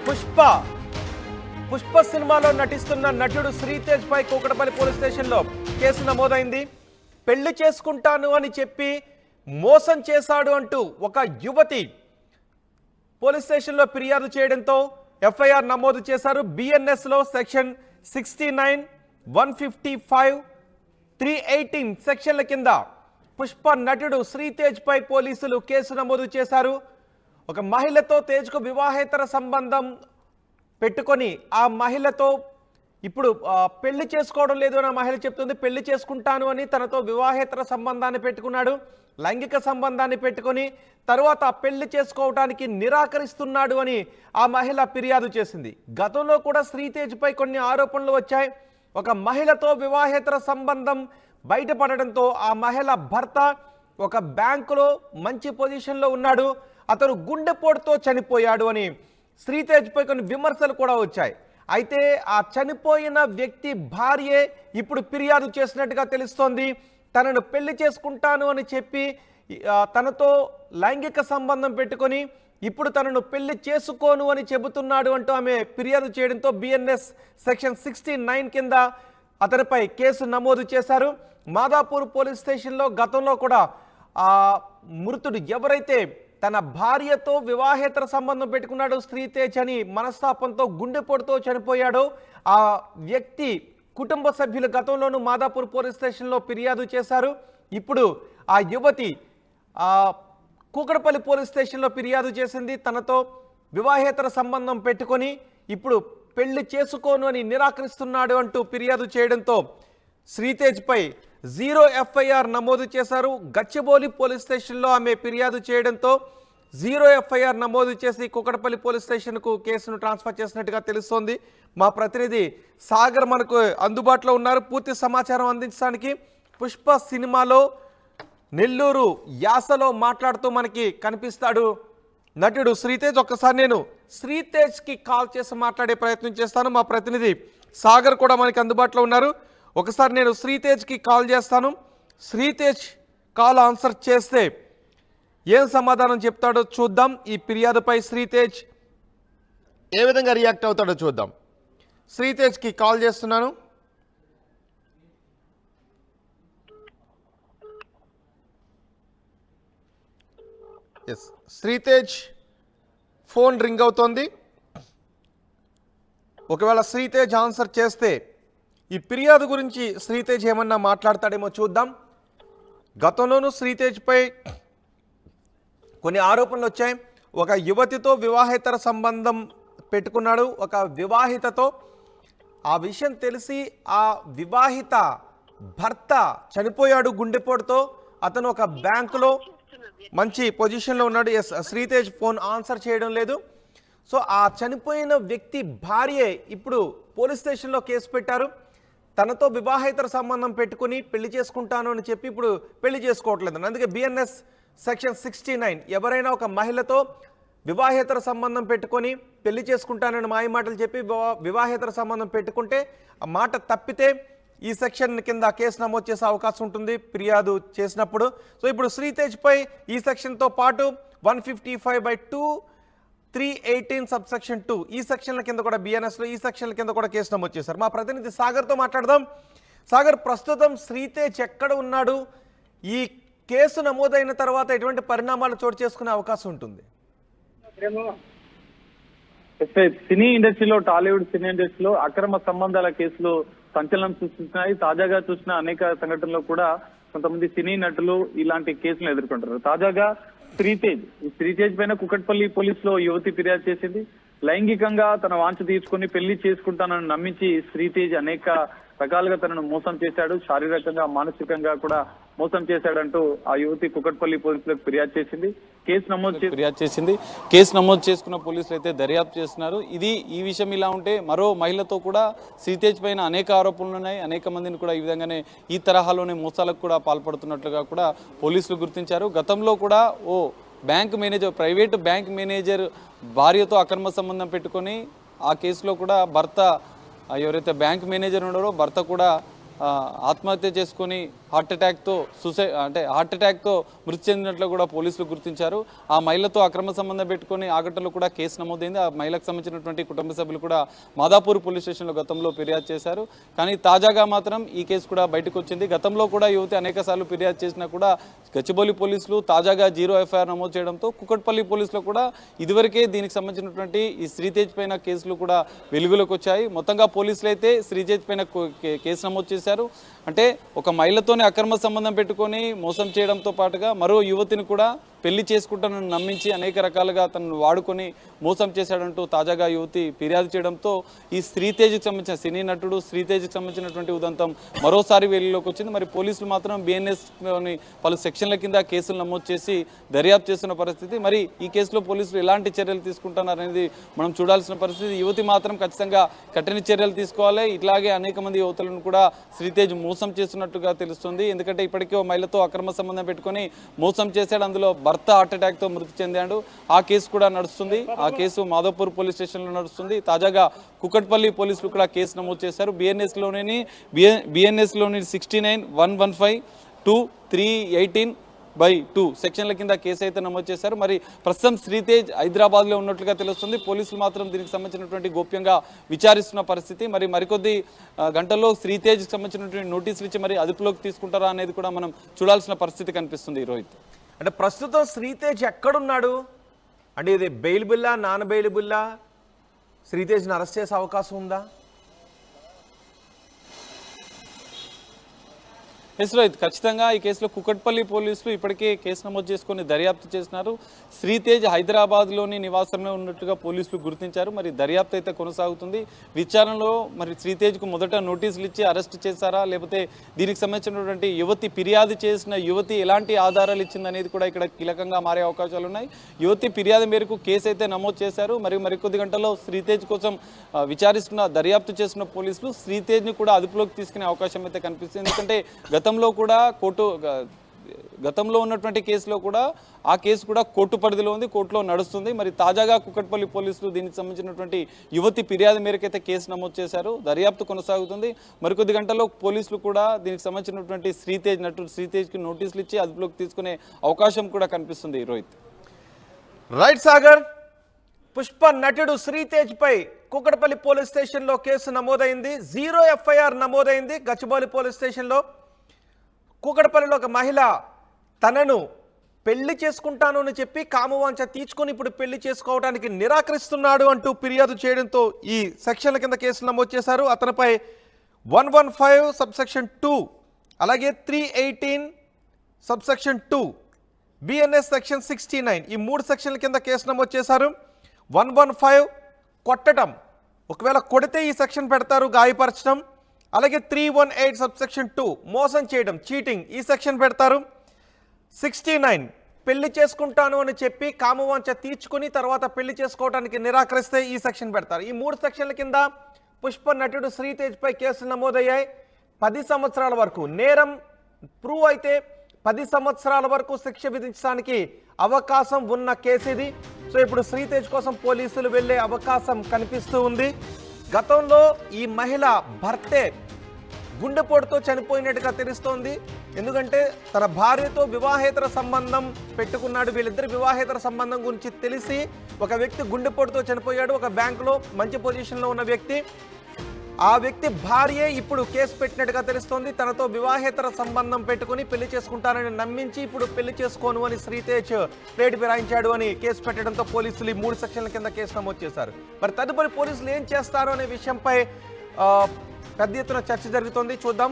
పుష్ప పుష్ప సినిమాలో నటిస్తున్న నటుడు శ్రీతేజ్ పై కూకటపల్లి పోలీస్ స్టేషన్లో కేసు నమోదైంది. పెళ్లి చేసుకుంటాను అని చెప్పి మోసం చేశాడు అంటూ ఒక యువతి పోలీస్ స్టేషన్లో ఫిర్యాదు చేయడంతో ఎఫ్ఐఆర్ నమోదు చేశారు. బిఎన్ఎస్ లో సెక్షన్ 69, 155, 318 సెక్షన్ల కింద పుష్ప నటుడు శ్రీతేజ్ పై పోలీసులు కేసు నమోదు చేశారు. ఒక మహిళతో తేజ్కు వివాహేతర సంబంధం పెట్టుకొని ఆ మహిళతో ఇప్పుడు పెళ్లి చేసుకోవడం లేదు అని ఆ మహిళ చెప్తుంది. పెళ్లి చేసుకుంటాను అని తనతో వివాహేతర సంబంధాన్ని పెట్టుకున్నాడు, లైంగిక సంబంధాన్ని పెట్టుకొని తరువాత పెళ్లి చేసుకోవడానికి నిరాకరిస్తున్నాడు అని ఆ మహిళ ఫిర్యాదు చేసింది. గతంలో కూడా శ్రీతేజ్ పై కొన్ని ఆరోపణలు వచ్చాయి. ఒక మహిళతో వివాహేతర సంబంధం బయటపడడంతో ఆ మహిళ భర్త ఒక బ్యాంకులో మంచి పొజిషన్లో ఉన్నాడు, అతను గుండెపోటుతో చనిపోయాడు అని శ్రీతేజ్ పై కొన్ని విమర్శలు కూడా వచ్చాయి. అయితే ఆ చనిపోయిన వ్యక్తి భార్యే ఇప్పుడు ఫిర్యాదు చేసినట్టుగా తెలుస్తోంది. తనను పెళ్లి చేసుకుంటాను అని చెప్పి తనతో లైంగిక సంబంధం పెట్టుకొని ఇప్పుడు తనను పెళ్లి చేసుకోను అని చెబుతున్నాడు అంటూ ఆమె ఫిర్యాదు చేయడంతో బిఎన్ఎస్ సెక్షన్ 69 కింద అతనిపై కేసు నమోదు చేశారు. మాదాపూర్ పోలీస్ స్టేషన్లో గతంలో కూడా ఆ మృతుడు ఎవరైతే తన భార్యతో వివాహేతర సంబంధం పెట్టుకున్నాడు శ్రీతేజ్ అని మనస్తాపంతో గుండెపోటుతో చనిపోయాడు. ఆ వ్యక్తి కుటుంబ సభ్యులు గతంలోనూ మాదాపూర్ పోలీస్ స్టేషన్లో ఫిర్యాదు చేశారు. ఇప్పుడు ఆ యువతి కూకటపల్లి పోలీస్ స్టేషన్లో ఫిర్యాదు చేసింది. తనతో వివాహేతర సంబంధం పెట్టుకొని ఇప్పుడు పెళ్లి చేసుకోను అని నిరాకరిస్తున్నాడు అంటూ ఫిర్యాదు చేయడంతో శ్రీతేజ్ పై 0 ఎఫ్ఐఆర్ నమోదు చేశారు. గచ్చిబౌలి పోలీస్ స్టేషన్లో ఆమె ఫిర్యాదు చేయడంతో 0 ఎఫ్ఐఆర్ నమోదు చేసి కూకటపల్లి పోలీస్ స్టేషన్కు కేసును ట్రాన్స్ఫర్ చేసినట్టుగా తెలుస్తోంది. మా ప్రతినిధి సాగర్ మనకు అందుబాటులో ఉన్నారు పూర్తి సమాచారం అందించడానికి. పుష్ప సినిమాలో నెల్లూరు యాసలో మాట్లాడుతూ మనకి కనిపిస్తాడు నటుడు శ్రీతేజ్. ఒక్కసారి నేను శ్రీతేజ్కి కాల్ చేసి మాట్లాడే ప్రయత్నం చేస్తాను. మా ప్రతినిధి సాగర్ కూడా మనకి అందుబాటులో ఉన్నారు. ఒకసారి నేను శ్రీతేజ్కి కాల్ చేస్తాను. శ్రీతేజ్ కాల్ ఆన్సర్ చేస్తే ఏం సమాధానం చెప్తాడో చూద్దాం. ఈ ఫిర్యాదుపై శ్రీతేజ్ ఏ విధంగా రియాక్ట్ అవుతాడో చూద్దాం. శ్రీతేజ్కి కాల్ చేస్తున్నాను. ఎస్, శ్రీతేజ్ ఫోన్ రింగ్ అవుతోంది. ఒకవేళ శ్రీతేజ్ ఆన్సర్ చేస్తే ఈ ఫిర్యాదు గురించి శ్రీతేజ్ ఏమన్నా మాట్లాడతాడేమో చూద్దాం. గతంలోనూ శ్రీతేజ్పై కొన్ని ఆరోపణలు వచ్చాయి. ఒక యువతితో వివాహేతర సంబంధం పెట్టుకున్నాడు, ఒక వివాహితతో. ఆ విషయం తెలిసి ఆ వివాహిత భర్త చనిపోయాడు గుండెపోటుతో. అతను ఒక బ్యాంకులో మంచి పొజిషన్లో ఉన్నాడు. ఎస్, శ్రీతేజ్ ఫోన్ ఆన్సర్ చేయడం లేదు. సో ఆ చనిపోయిన వ్యక్తి భార్యే ఇప్పుడు పోలీస్ స్టేషన్లో కేసు పెట్టారు. తనతో వివాహేతర సంబంధం పెట్టుకుని పెళ్లి చేసుకుంటాను అని చెప్పి ఇప్పుడు పెళ్లి చేసుకోవట్లేదు. అందుకే బిఎన్ఎస్ సెక్షన్ 69 ఎవరైనా ఒక మహిళతో వివాహేతర సంబంధం పెట్టుకొని పెళ్లి చేసుకుంటానని మాయమాటలు చెప్పి వివాహేతర సంబంధం పెట్టుకుంటే ఆ మాట తప్పితే ఈ సెక్షన్ కింద కేసు నమోదు చేసే అవకాశం ఉంటుంది ఫిర్యాదు చేసినప్పుడు. సో ఇప్పుడు శ్రీతేజ్ పై ఈ సెక్షన్తో పాటు 155/2, 318 సబ్సెక్షన్ 2 ఈ సెక్షన్ల కింద కూడా బిఎన్ఎస్లో ఈ సెక్షన్ల కింద కూడా కేసు నమోదు చేశారు. మా ప్రతినిధి సాగర్తో మాట్లాడదాం. సాగర్, ప్రస్తుతం శ్రీతేజ్ ఎక్కడ ఉన్నాడు? ఈ కేసు నమోదైన తర్వాత ఎటువంటి పరిణామాలు చోటు చేసుకునే అవకాశం ఉంటుంది? సినీ ఇండస్ట్రీలో, టాలీవుడ్ సినీ ఇండస్ట్రీలో అక్రమ సంబంధాల కేసులు సంచలనం సృష్టిస్తున్నాయి. తాజాగా చూసిన అనేక సంఘటనలో కూడా కొంతమంది సినీ నటులు ఇలాంటి కేసులు ఎదుర్కొంటారు. తాజాగా శ్రీతేజ్ పైన కుకట్పల్లి పోలీసులో యువతి ఫిర్యాదు చేసింది. లైంగికంగా తన వాంఛ తీసుకుని పెళ్లి చేసుకుంటానని నమ్మించి శ్రీతేజ్ అనేక రకాలుగా తనను మోసం చేశాడు, శారీరకంగా మానసికంగా కూడా మోసం చేశాడంటూ ఆ యువతి కుకట్పల్లి పోలీసులకు ఫిర్యాదు చేసింది. కేసు నమోదు చేసుకున్న పోలీసులు అయితే దర్యాప్తు చేస్తున్నారు. ఈ విషయం ఇలా ఉంటే మరో మహిళతో కూడా శ్రీతేజ్ పైన అనేక ఆరోపణలు ఉన్నాయి. అనేక మందిని కూడా ఈ విధంగానే ఈ తరహాలోనే మోసాలకు కూడా పాల్పడుతున్నట్లుగా కూడా పోలీసులు గుర్తించారు. గతంలో కూడా ప్రైవేటు బ్యాంక్ మేనేజర్ భార్యతో అక్రమ సంబంధం పెట్టుకొని ఆ కేసులో కూడా భర్త ఎవరైతే బ్యాంక్ మేనేజర్ ఉన్నారో భర్త కూడా ఆత్మహత్య చేసుకొని హార్ట్ అటాక్తో మృతి చెందినట్లు కూడా పోలీసులు గుర్తించారు. ఆ మహిళతో అక్రమ సంబంధం పెట్టుకొని ఆ ఘటనలో కూడా కేసు నమోదైంది. ఆ మహిళకు సంబంధించినటువంటి కుటుంబ సభ్యులు కూడా మాదాపూర్ పోలీస్ స్టేషన్లో గతంలో ఫిర్యాదు చేశారు. కానీ తాజాగా మాత్రం ఈ కేసు కూడా బయటకు వచ్చింది. గతంలో కూడా యువతి అనేకసార్లు ఫిర్యాదు చేసినా కూడా గచ్చిబౌలి పోలీసులు తాజాగా 0 ఎఫ్ఐఆర్ నమోదు చేయడంతో కుకట్పల్లి పోలీసులు కూడా ఇదివరకే దీనికి సంబంధించినటువంటి ఈ శ్రీతేజ్ పైన కేసులు కూడా వెలుగులోకి వచ్చాయి. మొత్తంగా పోలీసులు అయితే శ్రీతేజ్ పైన కేసు నమోదు చేశారు. అంటే ఒక మహిళతోనే అక్రమ సంబంధం పెట్టుకొని మోసం చేయడంతో పాటుగా మరో యువతిని కూడా పెళ్లి చేసుకుంటానని నమ్మించి అనేక రకాలుగా తనను వాడుకొని మోసం చేశాడంటూ తాజాగా యువతి ఫిర్యాదు చేయడంతో ఈ శ్రీతేజ్కి సంబంధించిన సినీ నటుడు శ్రీతేజ్కి సంబంధించినటువంటి ఉదంతం మరోసారి వెలుగులోకి వచ్చింది. మరి పోలీసులు మాత్రం బిఎన్ఎస్లోని పలు సెక్షన్ల కింద కేసులు నమోదు చేసి దర్యాప్తు చేస్తున్న పరిస్థితి. మరి ఈ కేసులో పోలీసులు ఎలాంటి చర్యలు తీసుకుంటున్నారనేది మనం చూడాల్సిన పరిస్థితి. యువతి మాత్రం ఖచ్చితంగా కఠిన చర్యలు తీసుకోవాలి. ఇట్లాగే అనేక మంది యువతులను కూడా శ్రీతేజ్ మోసం చేస్తున్నట్టుగా తెలుస్తుంది. ఎందుకంటే ఇప్పటికే ఓ మహిళతో అక్రమ సంబంధం పెట్టుకొని మోసం చేశాడు. అందులో భర్త హార్ట్ అటాక్తో మృతి చెందాడు. ఆ కేసు కూడా నడుస్తుంది. ఆ కేసు మాధవపూర్ పోలీస్ స్టేషన్లో నడుస్తుంది. తాజాగా కుకట్పల్లి పోలీసులు కూడా కేసు నమోదు చేశారు. బిఎన్ఎస్లోని 69-115-2-318/2 సెక్షన్ల కింద కేసు అయితే నమోదు చేశారు. మరి ప్రస్తుతం శ్రీతేజ్ హైదరాబాద్లో ఉన్నట్లుగా తెలుస్తుంది. పోలీసులు మాత్రం దీనికి సంబంధించినటువంటి గోప్యంగా విచారిస్తున్న పరిస్థితి. మరి మరికొద్ది గంటల్లో శ్రీతేజ్కి సంబంధించినటువంటి నోటీసులు ఇచ్చి మరి అదుపులోకి తీసుకుంటారా అనేది కూడా మనం చూడాల్సిన పరిస్థితి కనిపిస్తుంది. రోహిత్, అంటే ప్రస్తుతం శ్రీతేజ్ ఎక్కడున్నాడు? అంటే ఇది బెయిలబుల్లా నాన్ బెయిలబుల్లా? శ్రీతేజ్ని అరెస్ట్ చేసే అవకాశం ఉందా? ఎస్ రోహిత్, ఖచ్చితంగా ఈ కేసులో కుకట్పల్లి పోలీసులు ఇప్పటికే కేసు నమోదు చేసుకొని దర్యాప్తు చేసినారు. శ్రీతేజ్ హైదరాబాద్లోని నివాసంలో ఉన్నట్టుగా పోలీసులు గుర్తించారు. మరి దర్యాప్తు అయితే కొనసాగుతుంది. విచారణలో మరి శ్రీతేజ్కు మొదట నోటీసులు ఇచ్చి అరెస్ట్ చేశారా, లేకపోతే దీనికి సంబంధించినటువంటి యువతి ఫిర్యాదు చేసిన యువతి ఎలాంటి ఆధారాలు ఇచ్చిందనేది కూడా ఇక్కడ కీలకంగా మారే అవకాశాలు ఉన్నాయి. యువతి ఫిర్యాదు మేరకు కేసు అయితే నమోదు చేశారు. మరికొద్ది గంటల్లో శ్రీతేజ్ కోసం దర్యాప్తు చేస్తున్న పోలీసులు శ్రీతేజ్ని కూడా అదుపులోకి తీసుకునే అవకాశం అయితే కనిపిస్తుంది. ఎందుకంటే గతంలో ఉన్నటువంటి కేసులో కూడా ఆ కేసు కూడా కోర్టు పరిధిలో ఉంది, కోర్టులో నడుస్తుంది. మరి తాజాగా కుకట్పల్లి పోలీసులు దీనికి సంబంధించినటువంటి యువతి ఫిర్యాదు మేరకైతే కేసు నమోదు చేశారు. దర్యాప్తు కొనసాగుతుంది. మరికొద్ది గంటల్లో పోలీసులు కూడా దీనికి సంబంధించినటువంటి శ్రీతేజ్కి నోటీసులు ఇచ్చి అదుపులోకి తీసుకునే అవకాశం కూడా కనిపిస్తుంది. రోహిత్, రైట్ సాగర్, పుష్ప నటుడు శ్రీతేజ్ పై కుకట్పల్లి పోలీస్ స్టేషన్లో కేసు నమోదైంది. 0 ఎఫ్ఐఆర్ నమోదైంది. గచ్చిబౌలి పోలీస్ స్టేషన్లో కూకట్పల్లిలో ఒక మహిళ తనను పెళ్లి చేసుకుంటాను అని చెప్పి కామవాంఛ తీర్చుకొని ఇప్పుడు పెళ్లి చేసుకోవడానికి నిరాకరిస్తున్నాడు అంటూ ఫిర్యాదు చేయడంతో ఈ సెక్షన్ల కింద కేసు నమోదు చేశారు. అతనిపై 115(2) అలాగే 318(2) బిఎన్ఎస్ సెక్షన్ 69 ఈ 3 సెక్షన్ల కింద కేసు నమోదు చేశారు. 115 కొట్టడం, ఒకవేళ కొడితే ఈ సెక్షన్ పెడతారు, గాయపరచడం. అలాగే 318(2) మోసం చేయడం, చీటింగ్, ఈ సెక్షన్ పెడతారు. 69 పెళ్లి చేసుకుంటాను అని చెప్పి కామవాంఛ తీర్చుకుని తర్వాత పెళ్లి చేసుకోవడానికి నిరాకరిస్తే ఈ సెక్షన్ పెడతారు. ఈ 3 సెక్షన్ల కింద పుష్ప నటుడు శ్రీతేజ్ పై కేసులు నమోదయ్యాయి. 10 సంవత్సరాల వరకు నేరం ప్రూవ్ అయితే 10 సంవత్సరాల వరకు శిక్ష విధించడానికి అవకాశం ఉన్న కేసు ఇది. సో ఇప్పుడు శ్రీతేజ్ కోసం పోలీసులు వెళ్ళే అవకాశం కనిపిస్తూ ఉంది. గతంలో ఈ మహిళ భర్తే గుండెపోటుతో చనిపోయినట్టుగా తెలుస్తోంది. ఎందుకంటే తన భార్యతో వివాహేతర సంబంధం పెట్టుకున్నాడు. వీళ్ళిద్దరి వివాహేతర సంబంధం గురించి తెలిసి ఒక వ్యక్తి గుండెపోటుతో చనిపోయాడు. ఒక బ్యాంకులో మంచి పొజిషన్లో ఉన్న వ్యక్తి, ఆ వ్యక్తి భార్యే ఇప్పుడు కేసు పెట్టినట్టుగా తెలుస్తోంది. తనతో వివాహేతర సంబంధం పెట్టుకుని పెళ్లి చేసుకుంటానని నమ్మించి ఇప్పుడు పెళ్లి చేసుకోను అని శ్రీతేజ్ ప్లేట్ ఫిరాయించాడు అని కేసు పెట్టడంతో పోలీసులు ఈ 3 సెక్షన్ల కింద కేసు నమోదు చేశారు. మరి తదుపరి పోలీసులు ఏం చేస్తారు అనే విషయంపై పెద్ద ఎత్తున చర్చ జరుగుతోంది. చూద్దాం.